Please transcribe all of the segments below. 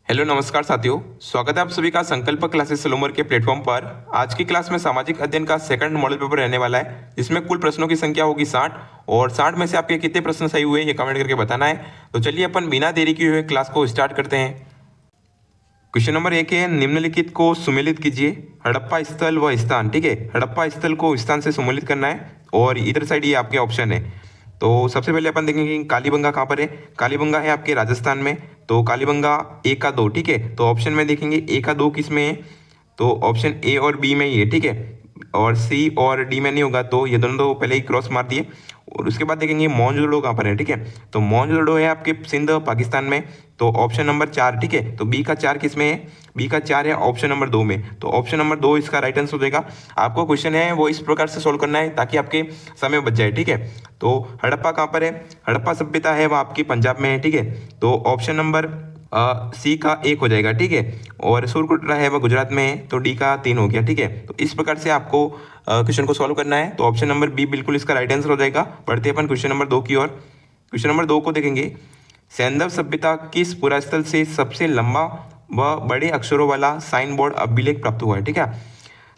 Hello नमस्कार साथियों, स्वागत है आप सभी का संकल्प क्लासेस सलोमर के प्लेटफॉर्म पर। आज की क्लास में सामाजिक अध्ययन का सेकंड मॉडल पेपर रहने वाला है, जिसमें कुल प्रश्नों की संख्या होगी 60 और 60 में से आपके कितने प्रश्न सही हुए ये कमेंट करके बताना है। तो चलिए अपन बिना देरी किए हुए क्लास को स्टार्ट करते हैं। क्वेश्चन नंबर 1 है, निम्नलिखित को सुमेलित कीजिए। हड़प्पा स्थल व स्थान। ठीक है, हड़प्पा स्थल को स्थान से सुमेलित करना है और इधर साइड ये आपके ऑप्शन है। तो सबसे पहले अपन देखेंगे कालीबंगा कहाँ पर है। कालीबंगा है आपके राजस्थान में। तो कालीबंगा ए का 2। ठीक है, तो ऑप्शन में देखेंगे ए का 2 किस में है, तो ऑप्शन ए और बी में ही है। ठीक है, और सी और डी में नहीं होगा, तो ये दोनों तो पहले ही क्रॉस मार दिए। और उसके बाद देखेंगे मोहनजोदड़ो कहाँ पर है। ठीक है, तो मोहनजोदड़ो है आपके सिंध पाकिस्तान में। तो ऑप्शन नंबर 4। ठीक है, तो बी का 4 किस में है, बी का 4 है ऑप्शन नंबर 2 में। तो ऑप्शन नंबर 2 इसका राइट आंसर हो जाएगा। आपको क्वेश्चन है वो इस प्रकार से सोल्व करना है ताकि आपके समय बच जाए। ठीक है, तो हड़प्पा कहाँ पर है, हड़प्पा सभ्यता है वो आपकी पंजाब में है। ठीक है, तो ऑप्शन नंबर सी का 1 हो जाएगा। ठीक है, और सुरकुटरा है वह गुजरात में है, तो डी का 3 हो गया। ठीक है, तो इस प्रकार से आपको क्वेश्चन को सॉल्व करना है। तो ऑप्शन नंबर बी बिल्कुल इसका राइट आंसर हो जाएगा। बढ़ते अपन क्वेश्चन नंबर 2 की ओर। क्वेश्चन नंबर 2 को देखेंगे, सैंधव सभ्यता किस पुरास्थल से सबसे लंबा व बड़े अक्षरों वाला साइन बोर्ड अभिलेख प्राप्त हुआ है। ठीक है,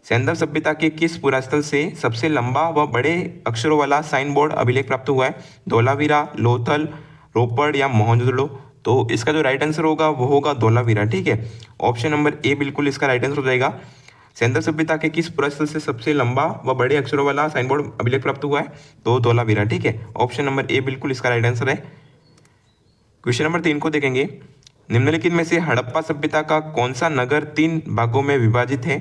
सैंधव सभ्यता के किस पुरास्थल से सबसे लंबा व बड़े अक्षरों वाला साइन बोर्ड अभिलेख प्राप्त हुआ है, धोलावीरा, लोथल, रोपड़ या मोहनजोदड़ो। तो इसका जो राइट आंसर होगा वो होगा धोलावीरा। ठीक है, ऑप्शन नंबर ए बिल्कुल इसका राइट आंसर हो जाएगा। सैंधव सभ्यता के किस पुरास्थल से सबसे लंबा व बड़े अक्षरों वाला साइन बोर्ड अभिलेख प्राप्त हुआ है, तो धोलावीरा। ठीक है, ऑप्शन नंबर ए बिल्कुल इसका राइट आंसर है। क्वेश्चन नंबर 3 को देखेंगे, निम्नलिखित में से हड़प्पा सभ्यता का कौन सा नगर 3 भागों में विभाजित है,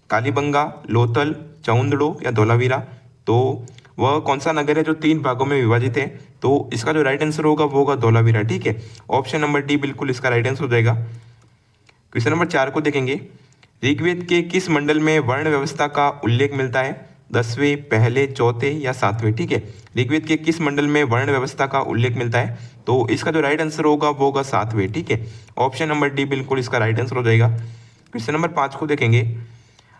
कालीबंगा, लोथल, चाउंदड़ो या धोलावीरा। तो वह कौन सा नगर है जो 3 भागों में विभाजित है, तो इसका जो राइट आंसर होगा वो होगा धोलावीरा। ठीक है, ऑप्शन नंबर डी बिल्कुल इसका राइट आंसर हो जाएगा। क्वेश्चन नंबर 4 को देखेंगे, ऋग्वेद के किस मंडल में वर्ण व्यवस्था का उल्लेख मिलता है, 10वें, पहले, चौथे या 7वें। ठीक है, ऋग्वेद के किस मंडल में वर्ण व्यवस्था का उल्लेख मिलता है, तो इसका जो राइट आंसर होगा वो होगा 7वें। ठीक है, ऑप्शन नंबर डी बिल्कुल इसका राइट आंसर हो जाएगा। क्वेश्चन नंबर 5 को देखेंगे,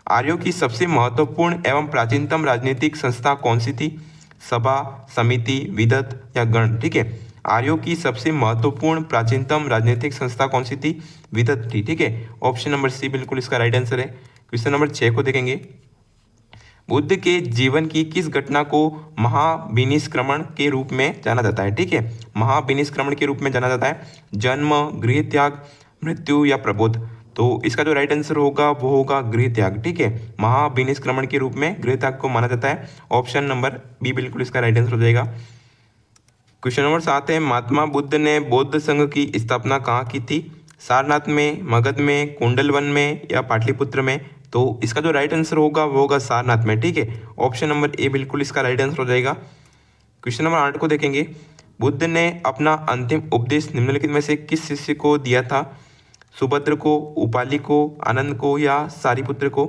आर्यों की सबसे महत्वपूर्ण एवं प्राचीनतम राजनीतिक संस्था कौन सी थी, सभा, समिति, विदत या गण। ठीक है, आर्यों की सबसे महत्वपूर्ण प्राचीनतम राजनीतिक संस्था कौन सी थी, विदत थी। ठीक है, ऑप्शन नंबर सी बिल्कुल इसका राइट आंसर है। क्वेश्चन नंबर 6 को देखेंगे, बुद्ध के जीवन की किस घटना को महाविनिष्क्रमण के रूप में जाना जाता है। ठीक है, महाविनिष्क्रमण के रूप में जाना जाता है, जन्म, गृह त्याग, मृत्यु या प्रबोध। तो इसका जो राइट आंसर होगा वो होगा गृह त्याग। ठीक है, महाविनिष्क्रमण के रूप में गृह त्याग को माना जाता है, ऑप्शन नंबर बी बिल्कुल इसका राइट आंसर हो जाएगा। क्वेश्चन नंबर 7 है, महात्मा बुद्ध ने बौद्ध संघ की स्थापना कहाँ की थी, सारनाथ में, मगध में, कुंडलवन में या पाटलिपुत्र में। तो इसका जो राइट आंसर होगा वो होगा सारनाथ में। ठीक है, ऑप्शन नंबर ए बिल्कुल इसका राइट आंसर हो जाएगा। क्वेश्चन नंबर 8 को देखेंगे, बुद्ध ने अपना अंतिम उपदेश निम्नलिखित में से किस शिष्य को दिया था, सुभद्र को, उपाली को, आनंद को या सारिपुत्र को।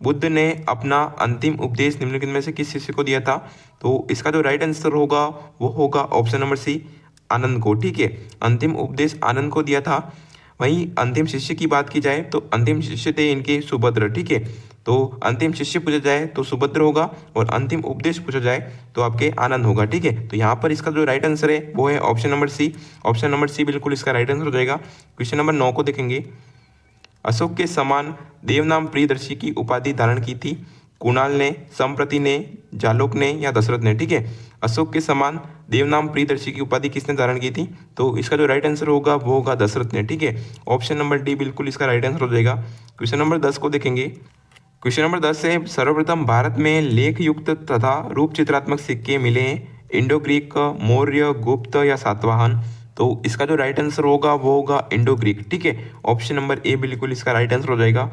बुद्ध ने अपना अंतिम उपदेश निम्नलिखित में से किस शिष्य को दिया था, तो इसका जो राइट आंसर होगा वो होगा ऑप्शन नंबर सी, आनंद को। ठीक है, अंतिम उपदेश आनंद को दिया था। वहीं अंतिम शिष्य की बात की जाए तो अंतिम शिष्य थे इनके सुभद्र। ठीक है, तो अंतिम शिष्य पूछा जाए तो सुभद्र होगा और अंतिम उपदेश पूछा जाए तो आपके आनंद होगा। ठीक है, तो यहाँ पर इसका जो राइट आंसर है वो है option number C. Option number C बिल्कुल इसका राइट आंसर हो जाएगा। क्वेश्चन नंबर 9 को देखेंगे, अशोक के समान देवनाम प्रियदर्शी की उपाधि धारण की थी, कुणाल ने, संप्रति ने, जालोक ने या दशरथ ने। ठीक है, अशोक के समान देवनाम प्रियदर्शी की उपाधि किसने धारण की थी, तो इसका जो राइट आंसर होगा वो होगा दशरथ ने। ठीक है, ऑप्शन नंबर डी बिल्कुल इसका राइट आंसर हो जाएगा। क्वेश्चन नंबर 10 को देखेंगे, क्वेश्चन नंबर 10 है, सर्वप्रथम भारत में लेख युक्त तथा रूप चित्रात्मक सिक्के मिले हैं, इंडो ग्रीक, मौर्य, गुप्त या सातवाहन। तो इसका जो राइट आंसर होगा वो होगा इंडो ग्रीक। ठीक है, ऑप्शन नंबर ए बिल्कुल इसका राइट आंसर हो जाएगा।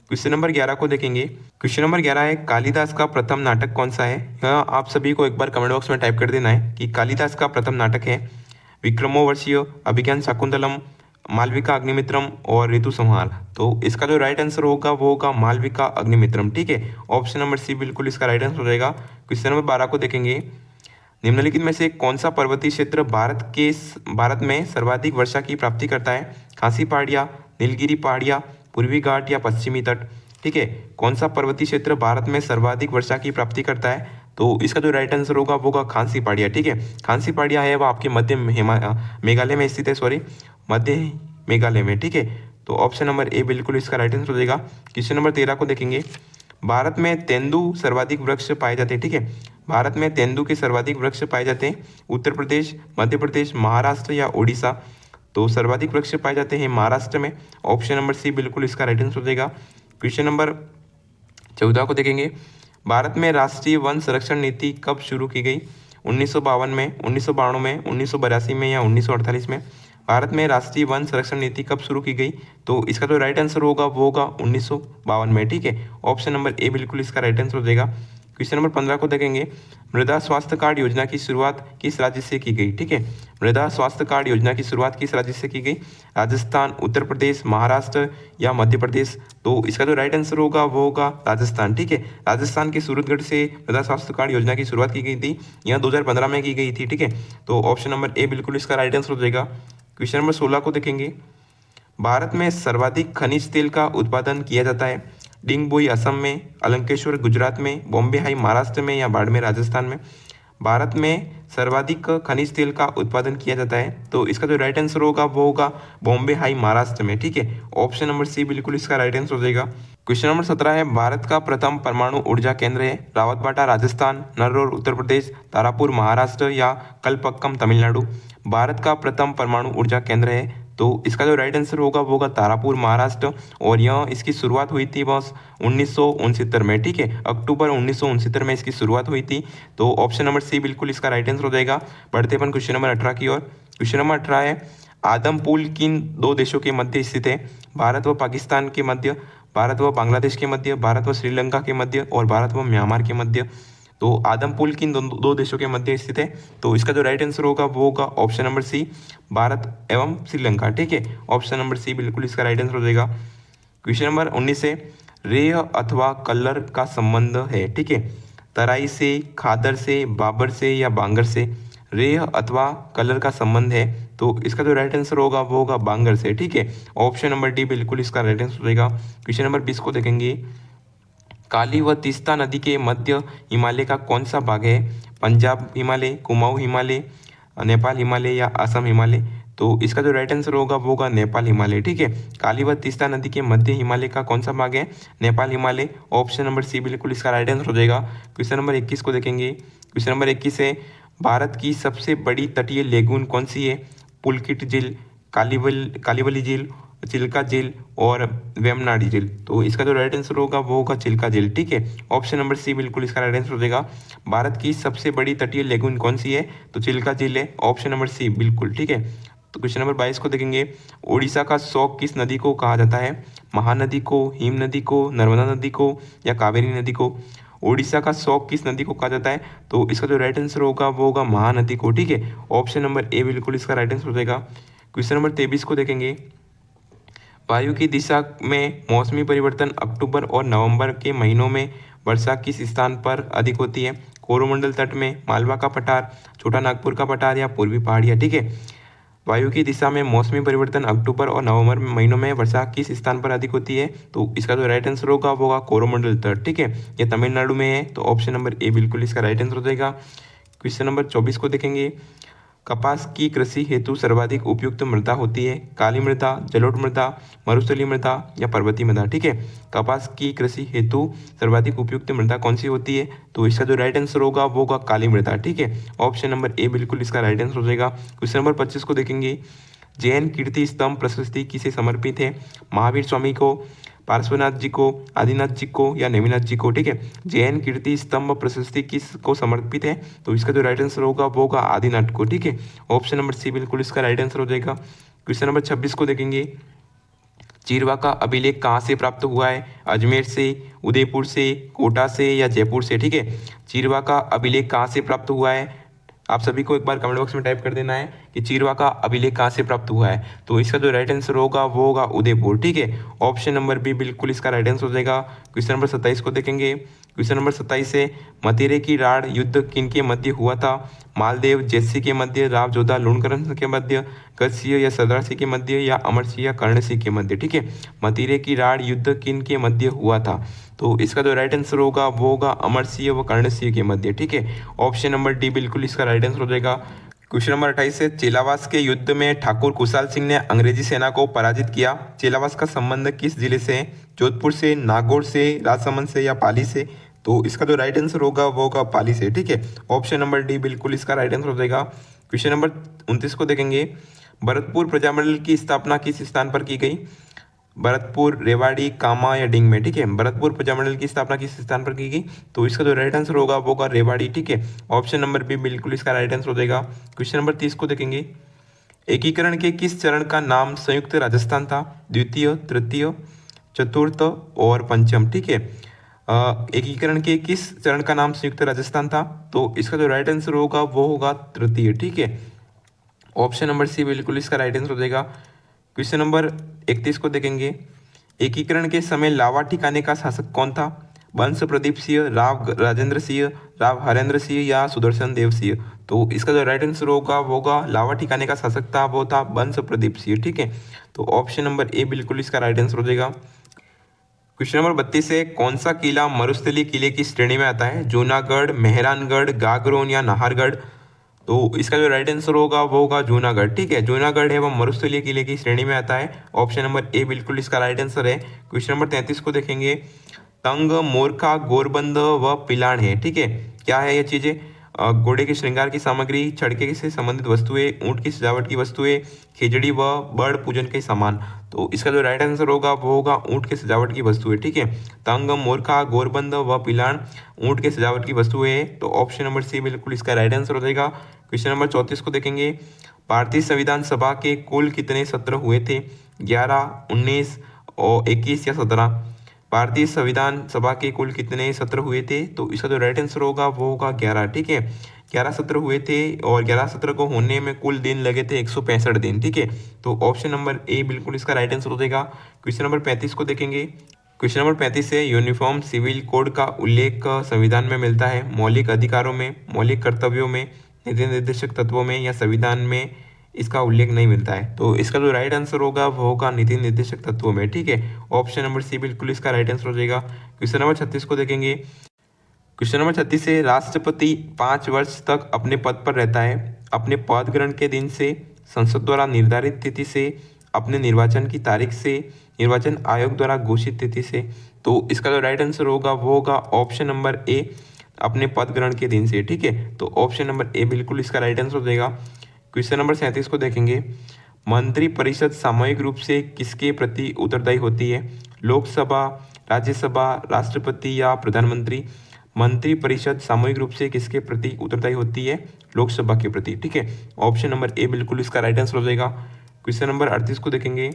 क्वेश्चन नंबर 11 को देखेंगे, क्वेश्चन नंबर 11 है, कालिदास का प्रथम नाटक कौन सा है। यहाँ आप सभी को एक बार कमेंट बॉक्स में टाइप कर देना है कि कालिदास का प्रथम नाटक है विक्रमोर्वशीय, अभिज्ञान शाकुंतलम, मालविका अग्निमित्रम और ऋतु संहार। तो इसका जो राइट आंसर होगा वो होगा मालविका अग्निमित्रम। ठीक है, ऑप्शन नंबर सी बिल्कुल इसका राइट आंसर हो जाएगा। क्वेश्चन नंबर 12 को देखेंगे, निम्नलिखित में से कौन सा पर्वतीय क्षेत्र भारत में सर्वाधिक वर्षा की प्राप्ति करता है, खासी पहाड़ियाँ, नीलगिरी पहाड़ियाँ, पूर्वी घाट या पश्चिमी तट। ठीक है, कौन सा पर्वतीय क्षेत्र भारत में सर्वाधिक वर्षा की प्राप्ति करता है, तो इसका जो राइट आंसर होगा वो होगा खासी पहाड़ियाँ। ठीक है, खासी पहाड़ियाँ है वो आपके मध्य मेघालय में स्थित है, मध्य मेघालय में। ठीक है, तो ऑप्शन नंबर ए बिल्कुल इसका राइट आंसर हो जाएगा। क्वेश्चन नंबर 13 को देखेंगे। भारत में तेंदु सर्वाधिक वृक्ष पाए जाते हैं, ठीक है। भारत में तेंदु के सर्वाधिक वृक्ष पाए जाते हैं उत्तर प्रदेश, मध्य प्रदेश, महाराष्ट्र या उड़ीसा। तो सर्वाधिक वृक्ष पाए जाते हैं महाराष्ट्र में। ऑप्शन नंबर सी बिल्कुल इसका राइट आंसर हो जाएगा। क्वेश्चन नंबर 14 को देखेंगे। भारत में राष्ट्रीय वन संरक्षण नीति कब शुरू की गई? 1952 में, 1992 में, 1982 में या 1948 में? भारत में राष्ट्रीय वन संरक्षण नीति कब शुरू की गई? तो इसका जो राइट आंसर होगा वो होगा 1952 में, ठीक है। ऑप्शन नंबर ए बिल्कुल इसका राइट आंसर हो जाएगा। क्वेश्चन नंबर 15 को देखेंगे। मृदा स्वास्थ्य कार्ड योजना की शुरुआत किस राज्य से की गई? ठीक है, मृदा स्वास्थ्य कार्ड योजना की शुरुआत किस राज्य से की गई? राजस्थान, उत्तर प्रदेश, महाराष्ट्र या मध्य प्रदेश? तो इसका जो राइट आंसर होगा वो होगा राजस्थान, ठीक है। राजस्थान के सूरतगढ़ से मृदा स्वास्थ्य कार्ड योजना की शुरुआत की गई थी, यह 2015 में की गई थी, ठीक है। तो ऑप्शन नंबर ए बिल्कुल इसका राइट आंसर हो जाएगा। क्वेश्चन नंबर 16 को देखेंगे। भारत में सर्वाधिक खनिज तेल का उत्पादन किया जाता है? डिंगबोई असम में, अलंकेश्वर गुजरात में, बॉम्बे हाई महाराष्ट्र में या बाड़मेर राजस्थान में? भारत में सर्वाधिक खनिज तेल का उत्पादन किया जाता है, तो इसका जो राइट आंसर होगा वो होगा बॉम्बे हाई महाराष्ट्र में, ठीक है। ऑप्शन नंबर सी बिल्कुल इसका राइट आंसर हो जाएगा। क्वेश्चन नंबर 17 है। भारत का प्रथम परमाणु ऊर्जा केंद्र है? रावतबाटा राजस्थान, नरौर उत्तर प्रदेश, तारापुर महाराष्ट्र या कलपक्कम तमिलनाडु? भारत का प्रथम परमाणु ऊर्जा केंद्र है, तो इसका जो राइट आंसर होगा वो होगा तारापुर महाराष्ट्र, और यह इसकी शुरुआत हुई थी बस 1969 में, ठीक है। अक्टूबर 1969 में इसकी शुरुआत हुई थी। तो ऑप्शन नंबर सी बिल्कुल इसका राइट आंसर हो जाएगा। बढ़ते अपन क्वेश्चन नंबर 18 की ओर। क्वेश्चन नंबर 18 है। आदम पुल किन दो देशों के मध्य स्थित है? भारत व पाकिस्तान के मध्य, भारत व बांग्लादेश के मध्य, भारत व श्रीलंका के मध्य और भारत व म्यांमार के मध्य? तो आदम पुल किन दो देशों के मध्य स्थित है? तो इसका जो राइट आंसर होगा वो होगा ऑप्शन नंबर सी, भारत एवं श्रीलंका, ठीक है। ऑप्शन नंबर सी बिल्कुल इसका राइट आंसर हो जाएगा। क्वेश्चन नंबर 19 से। रेह अथवा कल्लर का संबंध है, ठीक है। तराई से, खादर से, बाबर से या बांगर से? रेह अथवा कलर का संबंध है, तो इसका जो राइट आंसर होगा वो होगा बांगर से, ठीक है। ऑप्शन नंबर डी बिल्कुल इसका राइट आंसर हो जाएगा। क्वेश्चन नंबर 20 को देखेंगे। काली व तीस्ता नदी के मध्य हिमालय का कौन सा भाग है? पंजाब हिमालय, कुमाऊं हिमालय, नेपाल हिमालय या असम हिमालय? तो इसका जो राइट आंसर होगा वो होगा नेपाल हिमालय, ठीक है। काली व तीस्ता नदी के मध्य हिमालय का कौन सा भाग है? Nepal Himalaya. Option number C बिल्कुल इसका राइट आंसर हो जाएगा। क्वेश्चन नंबर 21 को देखेंगे। क्वेश्चन नंबर 21 है। भारत की सबसे बड़ी तटीय लेगून कौन सी है? पुलकिट झील, कालीवली झील, चिल्का झील और वेमनाडी झील? तो इसका जो राइट आंसर होगा वो होगा चिल्का झील, ठीक है। ऑप्शन नंबर सी बिल्कुल इसका राइट आंसर हो जाएगा। भारत की सबसे बड़ी तटीय लेगून कौन सी है? तो चिल्का झील है। ऑप्शन नंबर सी बिल्कुल, ठीक है। तो क्वेश्चन नंबर 22 को देखेंगे। उड़ीसा का शौक किस नदी को कहा जाता है? महानदी को, हिम नदी को, नर्मदा नदी को या कावेरी नदी को? उड़ीसा का शौक किस नदी को कहा जाता है? तो इसका जो राइट आंसर होगा वो होगा महानदी को, ठीक है। ऑप्शन नंबर ए बिल्कुल इसका राइट आंसर हो जाएगा। क्वेश्चन नंबर 23 को देखेंगे। वायु की दिशा में मौसमी परिवर्तन अक्टूबर और नवंबर के महीनों में वर्षा किस स्थान पर अधिक होती है? कोरोमंडल तट में, मालवा का पठार, छोटा नागपुर का पठार या पूर्वी पहाड़ियाँ, ठीक है। वायु की दिशा में मौसमी परिवर्तन अक्टूबर और नवंबर महीनों में वर्षा किस स्थान पर अधिक होती है? तो इसका जो राइट आंसर होगा वो होगा कोरोमंडल तट, ठीक है। ये तमिलनाडु में है, तो ऑप्शन नंबर ए बिल्कुल इसका राइट आंसर हो जाएगा। क्वेश्चन नंबर 24 को देखेंगे। कपास की कृषि हेतु सर्वाधिक उपयुक्त मृदा होती है? काली मृदा, जलोढ़ मृदा, मरुस्थलीय मृदा या पर्वतीय मृदा, ठीक है। कपास की कृषि हेतु सर्वाधिक उपयुक्त मृदा कौन सी होती है? तो इसका जो राइट आंसर होगा वो होगा काली मृदा, ठीक है। ऑप्शन नंबर ए बिल्कुल इसका राइट आंसर हो जाएगा। क्वेश्चन नंबर 25 को देखेंगे। जैन कीर्ति स्तंभ प्रशस्ति किसे समर्पित है? महावीर स्वामी को, पार्श्वनाथ जी को, आदिनाथ जी को या नेमिनाथ जी को, ठीक है। जैन कीर्ति स्तंभ प्रशस्ति किस को समर्पित है? तो इसका जो राइट आंसर होगा वो होगा आदिनाथ को, ठीक है। ऑप्शन नंबर सी बिल्कुल इसका राइट आंसर हो जाएगा। क्वेश्चन नंबर 26 को देखेंगे। चिरवा का अभिलेख कहाँ से प्राप्त हुआ है? अजमेर से, उदयपुर से, कोटा से या जयपुर से, ठीक है। चिरवा का अभिलेख कहाँ से प्राप्त हुआ है? आप सभी को एक बार कमेंट बॉक्स में टाइप कर देना है कि चिरवा का अभिलेख कहाँ से प्राप्त हुआ है। तो इसका जो राइट आंसर होगा वो होगा उदयपुर, ठीक है। ऑप्शन नंबर बी बिल्कुल इसका राइट आंसर हो जाएगा। क्वेश्चन नंबर 27 को देखेंगे। क्वेश्चन नंबर 27 से। मथुरे की राढ़ युद्ध किन के मध्य हुआ था? मालदेव, जयसिंह के मध्य, राव जोधा लूणकरण के मध्य, गजसिंह या सरदार सिंह के मध्य या अमर सिंह या कर्ण सिंह के मध्य, ठीक है। मथुरे की राढ़ युद्ध किन के मध्य हुआ था? तो इसका जो राइट आंसर होगा वो होगा अमर सिंह व कर्ण सिंह के मध्य, ठीक है। ऑप्शन नंबर डी बिल्कुल इसका राइट आंसर हो जाएगा। क्वेश्चन नंबर 28 है, चेलावास के युद्ध में ठाकुर खुशहाल सिंह ने अंग्रेजी सेना को पराजित किया। चेलावास का संबंध किस जिले से है? जोधपुर से, नागौर से, राजसमंद से या पाली से? तो इसका जो राइट आंसर होगा वो होगा पाली से। ठीक है, ऑप्शन नंबर डी बिल्कुल इसका राइट आंसर हो जाएगा। क्वेश्चन नंबर 29 को देखेंगे, भरतपुर प्रजामंडल की स्थापना किस स्थान पर की गई? भरतपुर, रेवाड़ी, कामा या डिंग में? ठीक है, भरतपुर प्रजामंडल की स्थापना किस स्थान पर की गई? तो इसका जो राइट आंसर होगा वो होगा रेवाड़ी। ठीक है, ऑप्शन नंबर बी बिल्कुल इसका राइट आंसर हो जाएगा। क्वेश्चन नंबर 30 को देखेंगे, एकीकरण के किस चरण का नाम संयुक्त राजस्थान था? द्वितीय, तृतीय, चतुर्थ और पंचम? ठीक है, एकीकरण के किस चरण का नाम संयुक्त राजस्थान था? तो इसका जो राइट आंसर होगा वो होगा तृतीय। ठीक है, ऑप्शन नंबर सी बिल्कुल इसका राइट आंसर हो जाएगा। क्वेश्चन नंबर 31 को देखेंगे, एकीकरण के समय लावा ठिकाने का शासक कौन था? वंश प्रदीप सिंह, राव राजेंद्र सिंह, राव हरेंद्र सिंह या सुदर्शन देव सिंह? तो इसका जो राइट आंसर होगा वो होगा लावा ठिकाने का शासक था वो था वंश प्रदीप सिंह। ठीक है, तो ऑप्शन नंबर ए बिल्कुल इसका राइट आंसर हो जाएगा। क्वेश्चन नंबर 32 है, कौन सा किला मरुस्थली किले की श्रेणी में आता है? जूनागढ़, मेहरानगढ़, गागरोन या नाहरगढ़? तो इसका जो राइट आंसर होगा वो होगा जूनागढ़। ठीक है, जूनागढ़ है वो मरुस्थलीय किले की श्रेणी में आता है। ऑप्शन नंबर ए बिल्कुल इसका राइट आंसर है। क्वेश्चन नंबर 33 को देखेंगे, तंग, मोरखा, गोरबंद व पिलाण है। ठीक है, क्या है ये चीजें? घोड़े के श्रृंगार की सामग्री, छड़के से संबंधित वस्तुएं, ऊंट की सजावट की वस्तुएं, खिचड़ी व बड़ पूजन के सामान? तो इसका जो राइट आंसर होगा वो होगा ऊंट के सजावट की वस्तुएं। ठीक है, तंग, मोरखा, गोरबंद व पिलाण ऊंट के सजावट की वस्तुएं। तो ऑप्शन नंबर सी बिल्कुल इसका राइट आंसर हो जाएगा। क्वेश्चन नंबर 34 को देखेंगे, भारतीय संविधान सभा के कुल कितने सत्र हुए थे? 11, 19 और 21 या 17? भारतीय संविधान सभा के कुल कितने सत्र हुए थे? तो इसका जो राइट आंसर होगा वो होगा 11। ठीक है, 11 सत्र हुए थे और 11 सत्र को होने में कुल दिन लगे थे 165 दिन। ठीक है, तो ऑप्शन नंबर ए बिल्कुल इसका राइट आंसर हो जाएगा। क्वेश्चन नंबर 35 को देखेंगे, क्वेश्चन नंबर 35 है, यूनिफॉर्म सिविल कोड का उल्लेख संविधान में मिलता है? मौलिक अधिकारों में, मौलिक कर्तव्यों में, नीति निर्देशक तत्वों में या संविधान में इसका उल्लेख नहीं मिलता है? तो इसका जो राइट आंसर होगा वो होगा नीति निर्देशक तत्वों में। ठीक है, ऑप्शन नंबर सी बिल्कुल इसका राइट आंसर हो जाएगा। क्वेश्चन नंबर 36 को देखेंगे, क्वेश्चन नंबर 36 से, राष्ट्रपति 5 वर्ष तक अपने पद पर रहता है अपने पद ग्रहण के दिन से, संसद द्वारा निर्धारित तिथि से, अपने निर्वाचन की तारीख से, निर्वाचन आयोग द्वारा घोषित तिथि से? तो इसका जो राइट आंसर होगा वो होगा ऑप्शन नंबर ए, अपने पद ग्रहण के दिन से। ठीक है, तो ऑप्शन नंबर ए बिल्कुल इसका राइट आंसर हो जाएगा। क्वेश्चन नंबर 37 को देखेंगे, मंत्रिपरिषद सामूहिक रूप से किसके प्रति उत्तरदायी होती है? लोकसभा, राज्यसभा, राष्ट्रपति या प्रधानमंत्री? मंत्रिपरिषद सामूहिक रूप से किसके प्रति उत्तरदायी होती है? लोकसभा के प्रति। ठीक है, ऑप्शन नंबर ए बिल्कुल इसका राइट आंसर हो जाएगा। क्वेश्चन नंबर 38 को देखेंगे,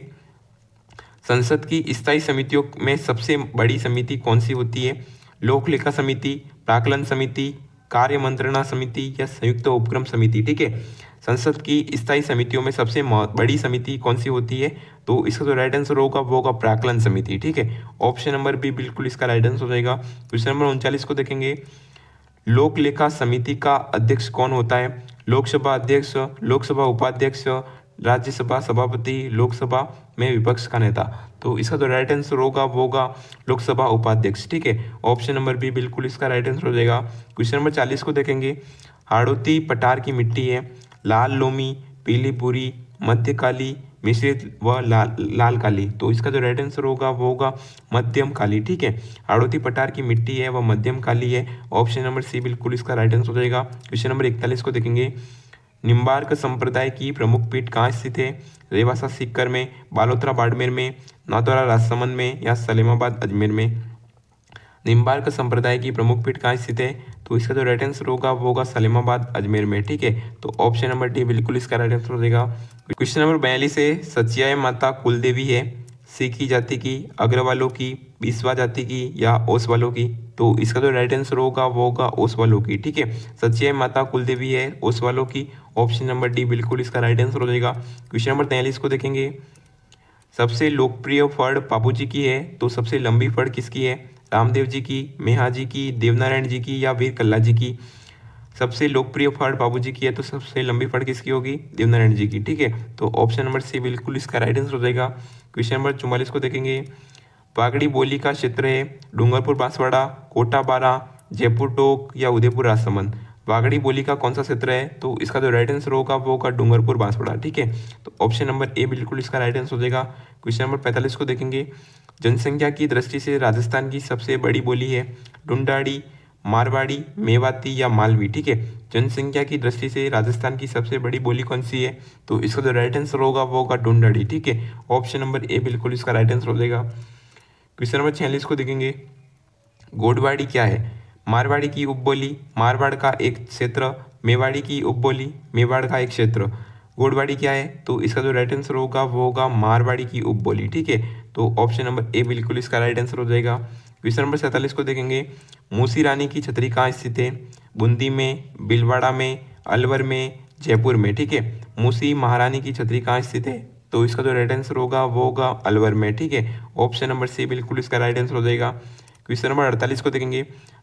संसद की स्थायी समितियों में सबसे बड़ी समिति कौन सी होती है? लोक लेखा समिति, प्राक्कलन समिति, कार्य मंत्रणा समिति या संयुक्त उपक्रम समिति? ठीक है, संसद की स्थायी समितियों में सबसे बड़ी समिति कौन सी होती है? तो इसका जो राइट आंसर होगा वो होगा प्राक्कलन समिति। ठीक है, ऑप्शन नंबर बी बिल्कुल इसका राइट आंसर हो जाएगा। क्वेश्चन नंबर 39 को देखेंगे, लोक लेखा समिति का अध्यक्ष कौन होता है? लोकसभा अध्यक्ष, लोकसभा उपाध्यक्ष, राज्यसभा सभापति, लोकसभा में विपक्ष का नेता? तो इसका जो राइट आंसर होगा वो होगा लोकसभा उपाध्यक्ष। ठीक है, ऑप्शन नंबर बी बिल्कुल इसका राइट आंसर हो जाएगा। क्वेश्चन नंबर 40 को देखेंगे, हाड़ौती पठार की मिट्टी है लाल लोमी, पीली भूरी, मध्यकाली, मिश्रित व लाल काली? तो इसका जो राइट आंसर होगा वो होगा मध्यम काली। ठीक है, हाड़ौती पठार की मिट्टी है वह मध्यम काली है। ऑप्शन नंबर सी बिल्कुल इसका राइट आंसर हो जाएगा। क्वेश्चन नंबर 41 को देखेंगे, निम्बार्क संप्रदाय की प्रमुख पीठ कहाँ स्थित है? रेवासा सीकर में, बालोतरा बाड़मेर में, नाथौरा राजसमंद में या सलेमाबाद अजमेर में? निम्बार्क संप्रदाय की प्रमुख पीठ कहाँ स्थित है? तो इसका जो राइट आंसर होगा वो होगा सलेमाबाद अजमेर में। ठीक है, तो ऑप्शन नंबर डी बिल्कुल इसका राइट आंसर हो जाएगा। क्वेश्चन नंबर 42 है, सचियाय माता कुल देवी है? सीखी जाति की, अग्रवालों की, बिस्वा जाति की या ओसवालों की? तो इसका जो राइट आंसर होगा वो होगा ओसवालों की। ठीक है, सचियाय माता कुल देवी है ओसवालों की। ऑप्शन नंबर डी बिल्कुल इसका राइट आंसर हो जाएगा। क्वेश्चन नंबर 43 को देखेंगे, सबसे लोकप्रिय फड़ बाबूजी की है तो सबसे लंबी फड़ किसकी है? रामदेव जी की, मेहा जी की, देवनारायण जी की या वीर कल्ला जी की? सबसे लोकप्रिय फड़ बाबूजी की है तो सबसे लंबी फड़ किसकी होगी? देवनारायण जी की। ठीक है, तो ऑप्शन नंबर सी बिल्कुल इसका राइट आंसर हो जाएगा। क्वेश्चन नंबर 44 को देखेंगे, पागड़ी बोली का क्षेत्र है डूंगरपुर बांसवाड़ा, कोटा बारा, जयपुर टोक या उदयपुर राजसमंद? वागड़ी बोली का कौन सा क्षेत्र है? तो इसका जो राइट आंसर होगा वो होगा डूंगरपुर बांसवाड़ा। ठीक है, तो ऑप्शन नंबर ए बिल्कुल इसका राइट आंसर हो जाएगा। क्वेश्चन नंबर 45 को देखेंगे। जनसंख्या की दृष्टि से राजस्थान की सबसे बड़ी बोली है ढूंढाड़ी, मारवाड़ी, मेवाती या मालवी। ठीक है, जनसंख्या की दृष्टि से राजस्थान की सबसे बड़ी बोली कौन सी है? तो इसका जो राइट आंसर होगा वो होगा ढूंढाड़ी। ठीक है, ऑप्शन नंबर ए बिल्कुल इसका राइट आंसर हो जाएगा। क्वेश्चन नंबर 46 को देखेंगे। गोडवाड़ी क्या है? मारवाड़ी की उपबोली, मारवाड़ का एक क्षेत्र, मेवाड़ी की उपबोली, मेवाड़ का एक क्षेत्र। गोडवाड़ी क्या है? तो इसका जो राइट आंसर होगा वो होगा मारवाड़ी की उपबोली। ठीक है, तो ऑप्शन नंबर ए बिल्कुल इसका राइट आंसर हो जाएगा। क्वेश्चन नंबर 47 को देखेंगे। मूसी रानी की छतरी कहाँ स्थित है? बूंदी में, भीलवाड़ा में, अलवर में, जयपुर में। ठीक है, मूसी महारानी की छतरी कहाँ स्थित है? तो इसका जो राइट आंसर होगा वो होगा अलवर में। ठीक है, ऑप्शन नंबर सी बिल्कुल इसका राइट आंसर हो जाएगा। क्वेश्चन नंबर 48 को देखेंगे।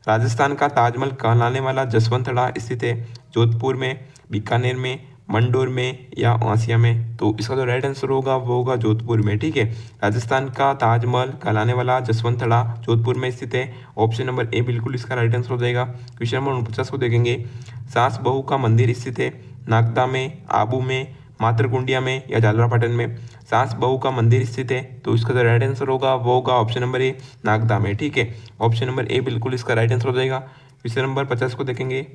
राजस्थान का ताजमहल कहलाने वाला जसवंतड़ा स्थित है जोधपुर में, बीकानेर में, मंडोर में या आसिया में? तो इसका जो राइट आंसर होगा वो होगा जोधपुर में। ठीक है, राजस्थान का ताजमहल कहलाने वाला जसवंतड़ा जोधपुर में स्थित है। ऑप्शन नंबर ए बिल्कुल इसका राइट आंसर हो जाएगा। क्वेश्चन नंबर 49 को देखेंगे। सास बहू का मंदिर स्थित है नागदा में, आबू में, मातरकुंडिया में या जालरापाटन में? सास बहू का मंदिर स्थित है, तो इसका जो राइट आंसर होगा वो होगा ऑप्शन नंबर ए नागदा में। ठीक है, ऑप्शन नंबर ए बिल्कुल इसका राइट आंसर हो जाएगा। क्वेश्चन नंबर 50 को देखेंगे।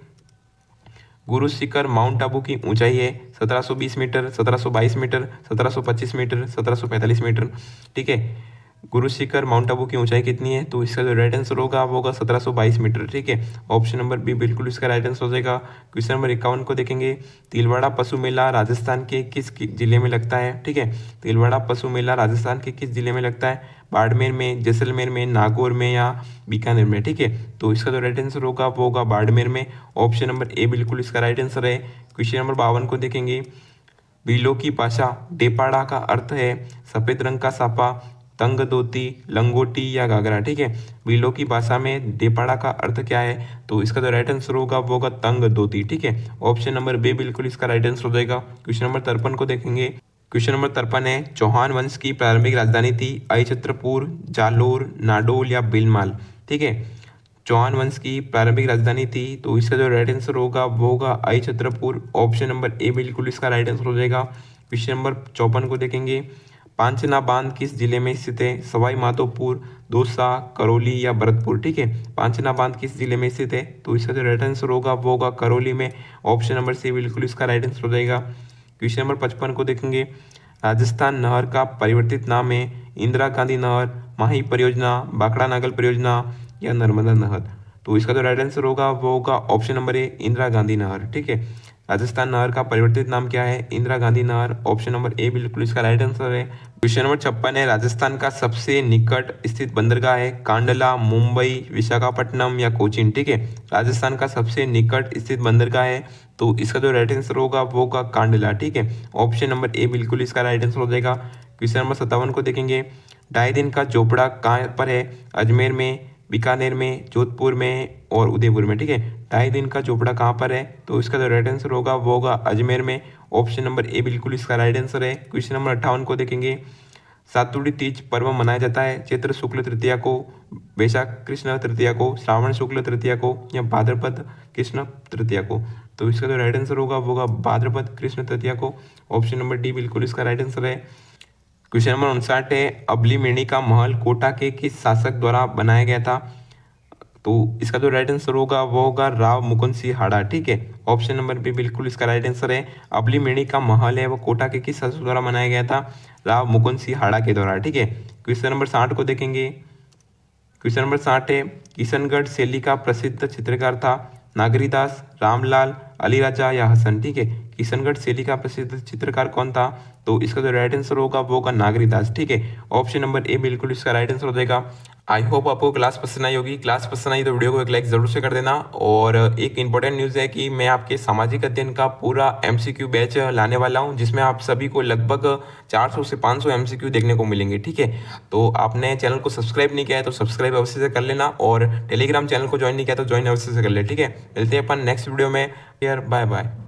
गुरु शिखर माउंट आबू की ऊंचाई है 1720 मीटर, 1722 मीटर, 1725 मीटर, 1745 मीटर। ठीक है, गुरु शिखर माउंट आबू की ऊंचाई कितनी है? तो इसका जो राइट आंसर होगा वो होगा 1722 मीटर। ठीक है, ऑप्शन नंबर बी बिल्कुल इसका राइट आंसर हो जाएगा। क्वेश्चन नंबर 51 को देखेंगे। तिलवाड़ा पशु मेला राजस्थान के किस जिले में लगता है? ठीक है, तिलवाड़ा पशु मेला राजस्थान के किस जिले में लगता है? बाड़मेर में, जैसलमेर में, नागौर में या बीकानेर में? ठीक है, तो इसका जो राइट आंसर होगा वो होगा बाड़मेर में। ऑप्शन नंबर ए बिल्कुल इसका राइट आंसर है। क्वेश्चन नंबर 52 को देखेंगे। भीलों की भाषा डेपाड़ा का अर्थ है सफेद रंग का साफा, तंग धोती, लंगोटी या घाघरा। ठीक है, भीलों की भाषा में डेपाड़ा का अर्थ क्या है? तो इसका जो राइट आंसर होगा वो होगा तंग धोती। ठीक है, ऑप्शन नंबर बी बिल्कुल इसका राइट आंसर हो जाएगा। क्वेश्चन नंबर 53 को देखेंगे। क्वेश्चन नंबर 53 है। चौहान वंश की प्रारंभिक राजधानी थी अहिछत्रपुर, जालोर, नाडोल या भीलमाल? ठीक है, चौहान वंश की प्रारंभिक राजधानी थी, तो इसका जो राइट आंसर होगा वो होगा अहिछत्रपुर। ऑप्शन नंबर ए बिल्कुल इसका राइट आंसर हो जाएगा। क्वेश्चन नंबर 54 को देखेंगे। पांचना बांध किस जिले में स्थित है? सवाई माधोपुर, दौसा, करौली या भरतपुर? ठीक है, पांचना बांध किस जिले में स्थित है? तो इसका जो राइट आंसर होगा वो होगा करौली में। ऑप्शन नंबर सी बिल्कुल इसका राइट आंसर हो जाएगा। क्वेश्चन नंबर 55 को देखेंगे। राजस्थान नहर का परिवर्तित नाम है इंदिरा गांधी नहर, माही परियोजना, बाकड़ा नागल परियोजना या नर्मदा नहर? तो इसका जो राइट आंसर होगा वो होगा option number A Indira Gandhi नहर। ठीक है, राजस्थान नहर का परिवर्तित नाम क्या है? इंदिरा गांधी नहर। ऑप्शन नंबर ए बिल्कुल इसका राइट आंसर है। क्वेश्चन नंबर 56 है। राजस्थान का सबसे निकट स्थित बंदरगाह है कांडला, मुंबई, विशाखापट्टनम या कोचीन? ठीक है, राजस्थान का सबसे निकट स्थित बंदरगाह है, तो इसका जो राइट आंसर होगा वो होगा कांडला। ठीक है, ऑप्शन नंबर ए बिल्कुल इसका राइट आंसर हो जाएगा। क्वेश्चन नंबर 57 को देखेंगे। ढाई दिन का चोपड़ा कहाँ पर है? अजमेर में, बीकानेर में, जोधपुर में और उदयपुर में? ठीक है, ढाई दिन का चोपड़ा कहाँ पर है? तो इसका जो राइट आंसर होगा वो होगा अजमेर में। ऑप्शन नंबर ए बिल्कुल इसका राइट आंसर है। क्वेश्चन नंबर 58 को देखेंगे। सातुड़ी तीज पर्व मनाया जाता है चैत्र शुक्ल तृतीया को, वैशाख कृष्ण तृतीया को, श्रावण शुक्ल तृतीया को या भाद्रपद कृष्ण तृतीया को? तो इसका जो राइट आंसर होगा वो होगा भाद्रपद कृष्ण तृतीया को। ऑप्शन नंबर डी बिल्कुल इसका राइट आंसर है। क्वेश्चन नंबर 59 है। अबलीमेणी का महल कोटा के किस शासक द्वारा बनाया गया था? तो इसका जो राइट आंसर होगा वो होगा राव मुकुंद सिंह हाड़ा। ठीक है, ऑप्शन नंबर बी बिल्कुल इसका राइट आंसर है। अबलीमेणी का महल है वो कोटा के किस शासक द्वारा बनाया गया था? राव मुकुंद सिंह हाड़ा के द्वारा। ठीक है, क्वेश्चन नंबर 60 को देखेंगे। क्वेश्चन नंबर 60 है। किशनगढ़ शैली का प्रसिद्ध चित्रकार था नागरीदास, रामलाल, अलीराजा या हसन? ठीक है, किशनगढ़ शैली का प्रसिद्ध चित्रकार कौन था? तो इसका जो राइट आंसर होगा वो होगा नागरीदास। ठीक है, ऑप्शन नंबर ए बिल्कुल इसका राइट आंसर हो जाएगा। आई होप आपको क्लास पसंद आई होगी। क्लास पसंद आई तो वीडियो को एक लाइक जरूर से कर देना। और एक इंपॉर्टेंट न्यूज़ है कि मैं आपके सामाजिक अध्ययन का पूरा एमसीक्यू बैच लाने वाला हूं, जिसमें आप सभी को लगभग 400 से 500 एमसीक्यू देखने को मिलेंगे। ठीक है, तो आपने चैनल को सब्सक्राइब नहीं किया है तो सब्सक्राइब अवश्य से कर लेना, और टेलीग्राम चैनल को ज्वाइन नहीं किया तो ज्वाइन अवश्य से कर ले। ठीक है, मिलते हैं अपन नेक्स्ट वीडियो में। यार बाय बाय।